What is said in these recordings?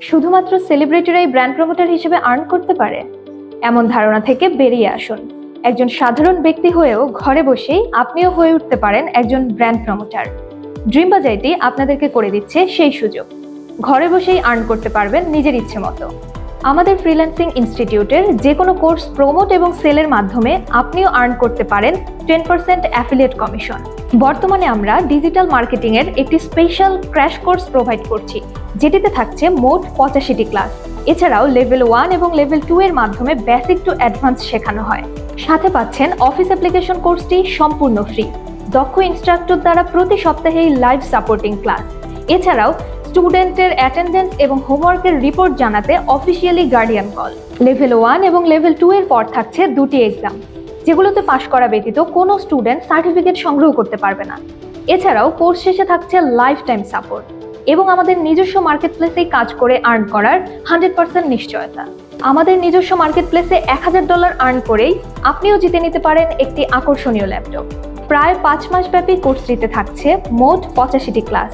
শুধুমাত্র সেলিব্রিটিরাই brand promoter হিসেবে earn করতে পারে এমন ধারণা থেকে বেরিয়ে আসুন। একজন সাধারণ ব্যক্তি হয়েও ঘরে বসেই আপনিও হয়ে উঠতে পারেন একজন ব্র্যান্ড প্রমোটার। ড্রিমবাজ আইটি আপনাদেরকে করে দিচ্ছে সেই সুযোগ। ঘরে বসেই আর্ন করতে পারবেন নিজের ইচ্ছে মতো। আমাদের ফ্রিল্যান্সিং ইনস্টিটিউটের যে কোনো কোর্স প্রমোট এবং সেলের মাধ্যমে আপনিও আর্ন করতে পারেন 10% অ্যাফিলিয়েট কমিশন। বর্তমানে আমরা ডিজিটাল মার্কেটিং এর একটি স্পেশাল ক্র্যাশ কোর্স প্রোভাইড করছি, যেটিতে থাকছে মোট 85টি ক্লাস। এছাড়াও লেভেল 1 এবং লেভেল 2 এর মাধ্যমে বেসিক টু অ্যাডভান্স শেখানো হয়। সাথে পাচ্ছেন অফিস অ্যাপ্লিকেশন কোর্সটি সম্পূর্ণ ফ্রি, দক্ষ ইনস্ট্রাক্টর দ্বারা প্রতি সপ্তাহেই লাইভ সাপোর্টিং ক্লাস। এছাড়াও স্টুডেন্টের অ্যাটেন্ডেন্স এবং হোমওয়ার্কের রিপোর্ট জানাতে অফিসিয়ালি গার্ডিয়ান কল। লেভেল 1 এবং লেভেল 2 এর পর থাকছে দুটি এক্সাম, যেগুলোতে পাশ করা ব্যতীত কোনো স্টুডেন্ট সার্টিফিকেট সংগ্রহ করতে পারবে না। এছাড়াও কোর্স শেষে থাকছে লাইফ টাইম সাপোর্ট এবং আমাদের নিজস্ব মার্কেট প্লেসেই কাজ করে আর্ন করার 100% নিশ্চয়তা। আমাদের নিজস্ব মার্কেট প্লেসে $1000 আর্ন করেই আপনিও জিতে নিতে পারেন একটি আকর্ষণীয় ল্যাপটপ। প্রায় 5 মাস ব্যাপী কোর্সটিতে থাকছে মোট 85টি ক্লাস।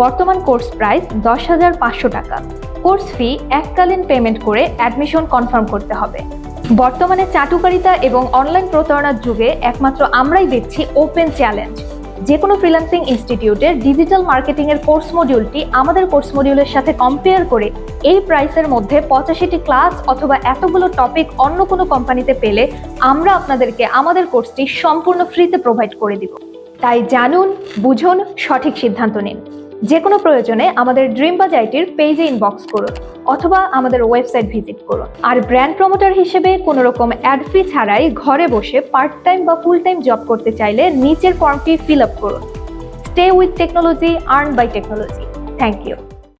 বর্তমান কোর্স প্রাইস $10,500 টাকা। কোর্স ফি এককালীন পেমেন্ট করে অ্যাডমিশন কনফার্ম করতে হবে। বর্তমানে চাটুকারিতা এবং অনলাইন প্রতারণার যুগে একমাত্র আমরাই দিচ্ছি ওপেন চ্যালেঞ্জ। যে কোনো ফ্রিল্যান্সিং ইনস্টিটিউটের ডিজিটাল মার্কেটিং এর কোর্স মডিউলটি আমাদের কোর্স মডিউলের সাথে কম্পেয়ার করে এই প্রাইসের মধ্যে 85টি ক্লাস অথবা এতগুলো টপিক অন্য কোনো কোম্পানিতে পেলে আমরা আপনাদেরকে আমাদের কোর্সটি সম্পূর্ণ ফ্রিতে প্রোভাইড করে দিব। তাই জানুন, বুঝুন, সঠিক সিদ্ধান্ত নিন। যে কোনো প্রয়োজনে আমাদের ড্রিমবাজ আইটির পেজে ইনবক্স করুন অথবা আমাদের ওয়েবসাইট ভিজিট করুন। আর ব্র্যান্ড প্রমোটার হিসেবে কোনো রকম অ্যাড ফি ছাড়াই ঘরে বসে পার্ট টাইম বা ফুল টাইম জব করতে চাইলে নিচের ফর্মটি ফিল আপ করুন। Stay with technology, earn by technology. Thank you.